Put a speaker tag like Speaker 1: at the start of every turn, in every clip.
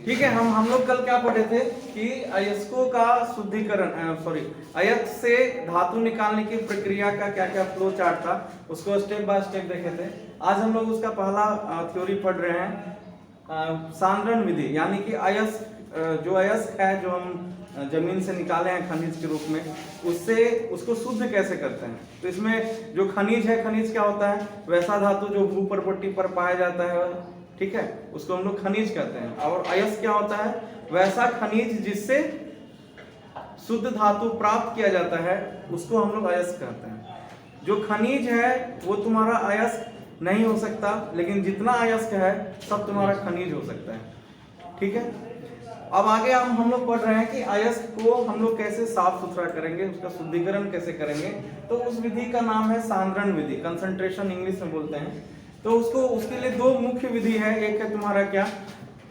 Speaker 1: ठीक है, हम लोग कल क्या पढ़े थे कि अयस्कों का शुद्धिकरण, अयस्क से धातु निकालने की प्रक्रिया का क्या क्या फ्लो चार्ट था, उसको स्टेप बाय स्टेप देखे थे। आज हम लोग उसका पहला थ्योरी पढ़ रहे हैं, सांद्रण विधि, यानी कि अयस्क, जो अयस्क है जो हम जमीन से निकाले हैं खनिज के रूप में, उससे उसको शुद्ध कैसे करते हैं। तो इसमें जो खनिज है, खनिज क्या होता है, वैसा धातु जो भूपर्वती पर पाया जाता है, ठीक है, उसको हम लोग खनिज कहते हैं। और अयस्क क्या होता है, वैसा खनिज जिससे शुद्ध धातु प्राप्त किया जाता है, उसको हम लोग अयस्क कहते हैं। जो खनिज है वो तुम्हारा अयस्क नहीं हो सकता, लेकिन जितना अयस्क है सब तुम्हारा खनिज हो सकता है। ठीक है, अब आगे हम लोग पढ़ रहे हैं कि अयस्क को हम लोग कैसे साफ सुथरा करेंगे, उसका शुद्धिकरण कैसे करेंगे। तो उस विधि का नाम है सांद्रण विधि, कंसंट्रेशन इंग्लिश में बोलते हैं। तो उसके लिए दो मुख्य विधि है, एक है तुम्हारा क्या,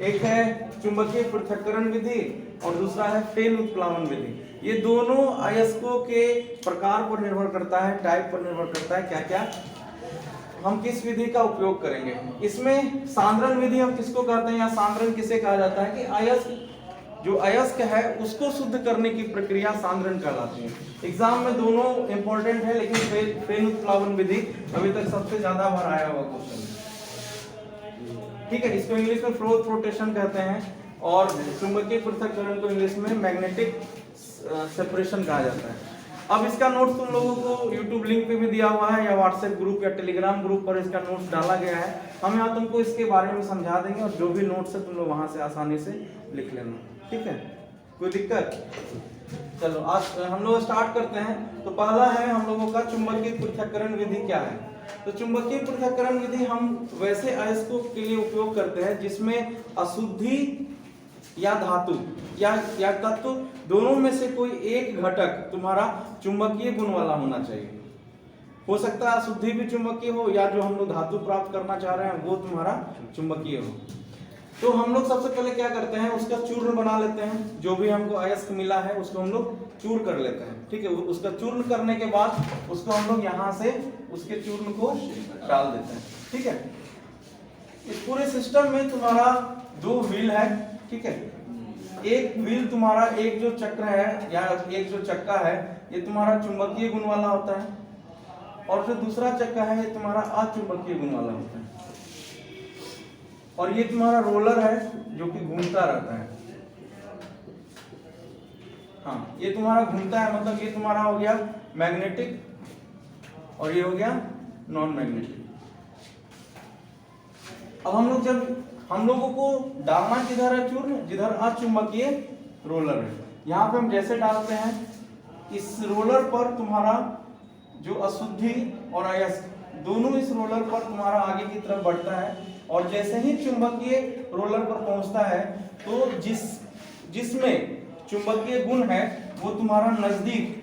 Speaker 1: एक है चुंबकीय पृथक्करण विधि और दूसरा है फेन उत्प्लावन विधि। ये दोनों अयस्कों के प्रकार पर निर्भर करता है, टाइप पर निर्भर करता है, क्या क्या हम किस विधि का उपयोग करेंगे। इसमें सांद्रण विधि हम किसको कहते हैं या सांद्रण किसे कहा जाता है कि अयस्क, जो अयस्क है उसको शुद्ध करने की प्रक्रिया सांद्रण कहलाती है। एग्जाम में दोनों इंपॉर्टेंट है, लेकिन फेन उत्प्लावन विधि अभी तक सबसे ज्यादा बार आया हुआ क्वेश्चन है। ठीक है, इसको इंग्लिश में फ्लोथ रोटेशन कहते हैं और चुंबकीय पृथक्करण को इंग्लिश में मैग्नेटिक सेपरेशन कहा जाता है। अब इसका नोट्स तुम लोगों को YouTube लिंक पे भी दिया हुआ है, या व्हाट्सएप ग्रुप या टेलीग्राम ग्रुप पर इसका नोट्स डाला गया है। हम यहाँ तुमको इसके बारे में समझा देंगे और जो भी नोट्स है तुम लोग वहां से आसानी से लिख लेना। ठीक है, कोई दिक्कत? चलो आज हम लोग स्टार्ट करते हैं। तो पहला है हम लोगों का चुंबकीय पृथक्करण विधि क्या है। तो चुंबकीय पृथक्करण विधि हम वैसे अयस्कों के लिए उपयोग करते हैं जिसमें अशुद्धि या धातु या तत्व दोनों में से कोई एक घटक तुम्हारा चुंबकीय गुण वाला होना चाहिए। हो सकता है अशुद्धि भी चुंबकीय हो, या जो हम लोग धातु प्राप्त करना चाह रहे हैं वो तुम्हारा चुंबकीय हो। तो हम लोग सबसे पहले क्या करते हैं, उसका चूर्ण बना लेते हैं। जो भी हमको अयस्क मिला है उसको हम लोग चूर्ण कर लेते हैं। ठीक है, उसका चूर्ण करने के बाद उसको हम लोग यहाँ से उसके चूर्ण को डाल देते हैं। ठीक है, इस पूरे सिस्टम में तुम्हारा दो व्हील है। ठीक है, एक व्हील तुम्हारा, एक जो चक्र है या एक जो चक्का है ये तुम्हारा चुंबकीय गुण वाला होता है, और जो दूसरा चक्का है ये तुम्हारा अचुंबकीय गुण वाला होता है। और ये तुम्हारा रोलर है जो कि घूमता रहता है। हाँ, ये तुम्हारा घूमता है, मतलब ये तुम्हारा हो गया मैग्नेटिक और ये हो गया नॉन मैग्नेटिक। अब हम लोगों को डालना किधर है चूर्ण, जिधर अचुंबकीय रोलर है। यहाँ पे हम जैसे डालते हैं, इस रोलर पर तुम्हारा जो अशुद्धि और अयस्क दोनों इस रोलर पर तुम्हारा आगे की तरफ बढ़ता है, और जैसे ही चुंबकीय रोलर पर पहुंचता है तो जिसमें चुंबकीय गुण है वो तुम्हारा नजदीक,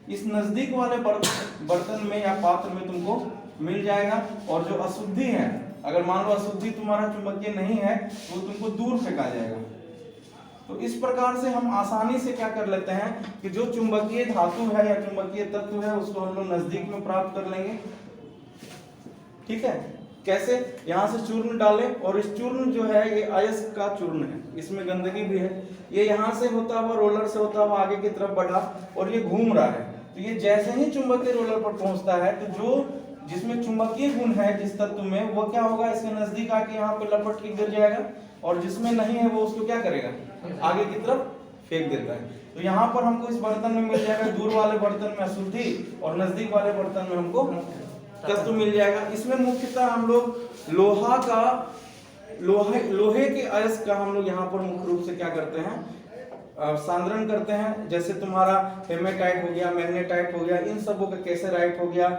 Speaker 1: इस नजदीक वाले बर्तन में या पात्र में तुमको मिल जाएगा। और जो अशुद्धि है, अगर मान लो अशुद्धि तुम्हारा चुंबकीय नहीं है तो तुमको दूर फेंका जाएगा। तो इस प्रकार से हम आसानी से क्या कर लेते हैं कि जो चुंबकीय धातु है या चुंबकीय तत्व है उसको हम लोग नजदीक में प्राप्त कर लेंगे। ठीक है, कैसे? यहाँ से चूर्ण डालें, और इस चूर्ण जो है ये अयस्क का चूर्ण है, इसमें गंदगी भी है। ये यहाँ से होता हुआ, रोलर से होता हुआ आगे की तरफ बढ़ा और ये घूम रहा है। तो ये जैसे ही चुंबकीय रोलर पर पहुंचता है तो जो जिसमें चुंबकीय गुण है जिस तत्व में, वो क्या होगा, इसके नजदीक आके यहाँ पे लपट के गिर जाएगा, और जिसमें नहीं है वो उसको क्या करेगा, आगे की तरफ फेंक देता है। तो यहाँ पर हमको इस बर्तन में मिल जाएगा, दूर वाले बर्तन में अशुद्धि और नजदीक वाले बर्तन में हमको तत्व मिल जाएगा। इसमें मुख्यतः हम लोग लोहे के अयस्क का हम लोग यहाँ पर मुख्य रूप से क्या करते हैं, सांद्रण करते हैं। जैसे तुम्हारा हेमेटाइट हो गया, मैग्नेटाइट हो गया, इन सबों का कैसेराइट हो गया,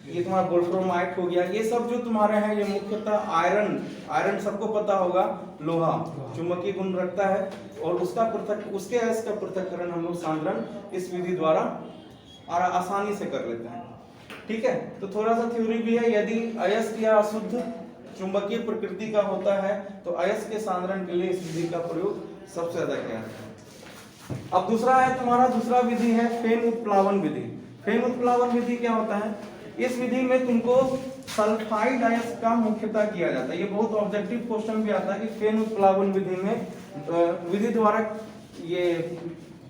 Speaker 1: ये तुम्हारा वोल्फ्रामाइट हो गया, ये सब जो तुम्हारे हैं ये मुख्यतः आयरन सबको पता होगा, लोहा चुंबकीय गुण रखता है, और उसके अयस्क का पृथक्करण हम लोग सांद्रण इस विधि द्वारा आसानी से कर लेते हैं। ठीक है, तो थोड़ा सा थ्योरी भी है। यदि अयस्क या अशुद्ध चुंबकीय प्रकृति का होता है तो अयस्क के सांद्रण के लिए इस विधि का प्रयोग सबसे ज्यादा किया जाता है। अब दूसरा है तुम्हारा, दूसरा विधि है फेन उत्प्लावन विधि। फेन उत्प्लावन विधि क्या होता है, इस विधि में तुमको सल्फाइड अयस्क का मुख्यतः किया जाता है। ये बहुत ऑब्जेक्टिव क्वेश्चन भी आता है कि फेन उत्प्लावन विधि में विधि द्वारा ये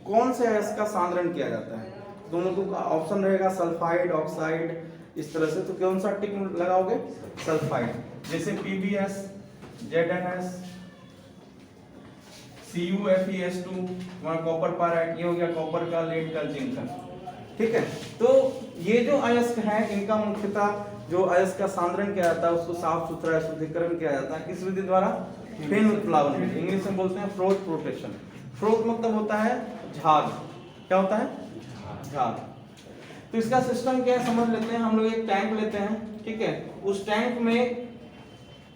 Speaker 1: कौन से अयस्क का सांद्रण किया जाता है। दोनों को ऑप्शन रहेगा सल्फाइड, ऑक्साइड, इस तरह से। तो कौन सा टिक लगाओगे? सल्फाइड। जैसे PbS, ZnS, CuFeS2, हमारा कॉपर पायराइट, ये हो गया कॉपर का, लेड का, जिंक का। ठीक है, तो ये जो अयस्क हैं इनका मुख्यतः जो अयस्क का सांद्रण किया जाता है उसको साफ सुथरा शुद्धिकरण किया जाता है किस विधि द्वारा? फेन उत्प्लावन विधि। इंग्लिश में बोलते हैं फ्रोथ प्रोटेक्शन। फ्रोथ मतलब होता है झाग। क्या होता है? झाग। तो इसका सिस्टम क्या है समझ लेते हैं। हम लोग एक टैंक लेते हैं, ठीक है, उस टैंक में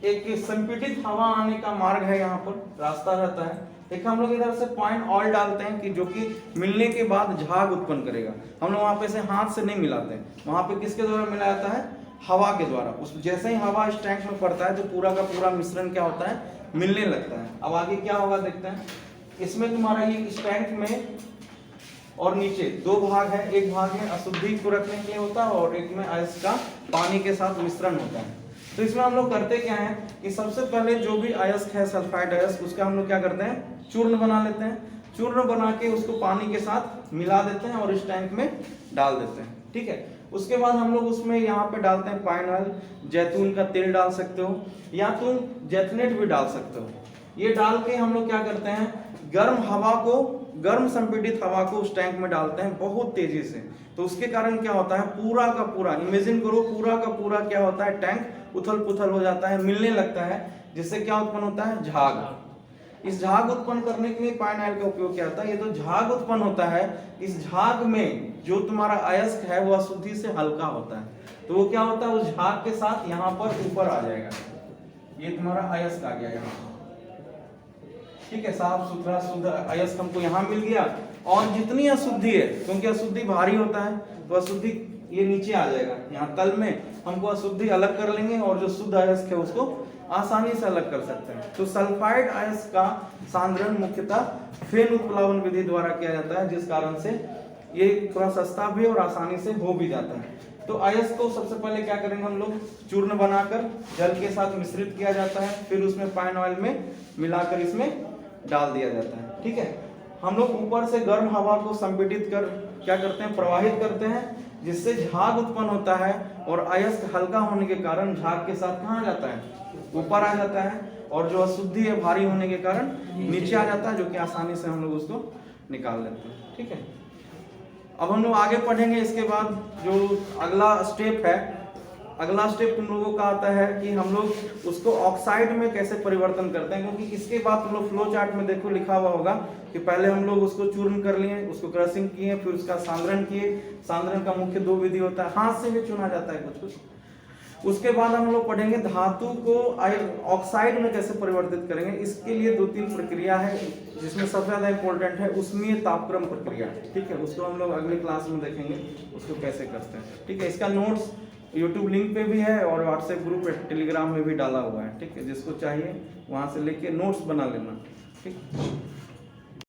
Speaker 1: एक संपीड़ित हवा आने का मार्ग है, यहाँ पर रास्ता रहता है। एक हम लोग इधर से पॉइंट ऑल डालते हैं कि जो कि मिलने के बाद झाग उत्पन्न करेगा। हम लोग वहां पे से हाथ से नहीं मिलाते हैं, वहां पे किसके द्वारा मिलाया जाता है? हवा के द्वारा। उस जैसे ही हवा इस टैंक में पड़ता है तो पूरा का पूरा मिश्रण क्या होता है? मिलने लगता है। अब आगे क्या होगा देखते हैं। इसमें तुम्हारा ये इस टैंक में और नीचे दो भाग है। एक भाग में अशुद्धि को रखने के लिए होता है और एक में अयस्क का पानी के साथ मिश्रण होता है। तो इसमें हम लोग करते क्या है कि सबसे पहले जो भी अयस्क है सल्फाइड अयस्क, उसका हम लोग क्या करते हैं? चूर्ण बना लेते हैं। चूर्ण बना के उसको पानी के साथ मिला देते हैं और इस टैंक में डाल देते हैं। ठीक है, उसके बाद हम लोग उसमें यहाँ पे डालते हैं पाइन ऑयल, जैतून का तेल डाल सकते हो या तुम जैतनेट भी डाल सकते हो। ये डाल के हम लोग क्या करते हैं? गर्म हवा को, गर्म संपीड़ित हवा को उस टैंक में डालते हैं बहुत तेजी से। तो उसके कारण क्या होता है? पूरा का पूरा, इमेजिन करो, पूरा का पूरा क्या होता है? टैंक उथल पुथल हो जाता है, मिलने लगता है, जिससे क्या उत्पन्न होता है? झाग। इस झाग उत्पन्न करने के लिए पाइन ऑयल का उपयोग किया जाता है। ये जो झाग उत्पन्न होता है, इस झाग में जो तुम्हारा अयस्क है वो अशुद्धि से हल्का होता है। तो वो क्या होता है? उस झाग के साथ यहाँ पर ऊपर आ जाएगा। ये तुम्हारा अयस्क आ गया यहाँ। ठीक है, साफ सुथरा शुद्ध अयस्क हमको यहाँ मिल गया। और जितनी अशुद्धि है, क्योंकि अशुद्धि भारी होता है तो अशुद्धि ये नीचे आ जाएगा। यहाँ तल में हमको अशुद्धि अलग कर लेंगे और जो शुद्ध अयस्क है उसको आसानी से अलग कर सकते हैं। तो सल्फाइड अयस्क का सांद्रण मुख्यतः फेन उत्प्लावन विधि द्वारा किया जाता है, जिस कारण से ये थोड़ा सस्ता भी और आसानी से हो भी जाता है। तो अयस्क को सबसे पहले क्या करेंगे हम लोग? चूर्ण बनाकर जल के साथ मिश्रित किया जाता है, फिर उसमें पाइन ऑयल में मिलाकर इसमें डाल दिया जाता है। ठीक है, हम लोग ऊपर से गर्म हवा को संपीड़ित कर क्या करते हैं? प्रवाहित करते हैं, जिससे झाग उत्पन्न होता है और अयस्क हल्का होने के कारण झाग के साथ कहाँ जाता है? ऊपर आ जाता है। और जो अशुद्धि है भारी होने के कारण नीचे आ जाता है, जो कि आसानी से हम लोग उसको निकाल लेते हैं। ठीक है, अब हम लोग आगे पढ़ेंगे। इसके बाद जो अगला स्टेप है, अगला स्टेप तुम लोगों का आता है कि हम लोग उसको ऑक्साइड में कैसे परिवर्तन करते हैं। क्योंकि इसके बाद तुम लोग फ्लो चार्ट में देखो लिखा हुआ होगा कि पहले हम लोग उसको चूर्ण कर लिए, उसको क्रशिंग किए, फिर उसका सांद्रण किए। सांद्रण का मुख्य दो विधि होता है, हाथ से भी चुना जाता है कुछ कुछ। उसके बाद हम लोग पढ़ेंगे धातु को ऑक्साइड में कैसे परिवर्तित करेंगे। इसके लिए 2-3 प्रक्रिया है, जिसमें सबसे ज्यादा इंपॉर्टेंट है उष्मीय तापक्रम प्रक्रिया। ठीक है, उसको हम लोग अगले क्लास में देखेंगे उसको कैसे करते हैं। ठीक है, इसका नोट्स YouTube लिंक पे भी है और व्हाट्सएप ग्रुप टेलीग्राम में भी डाला हुआ है। ठीक है, जिसको चाहिए वहां से लेके नोट्स बना लेना। ठीक।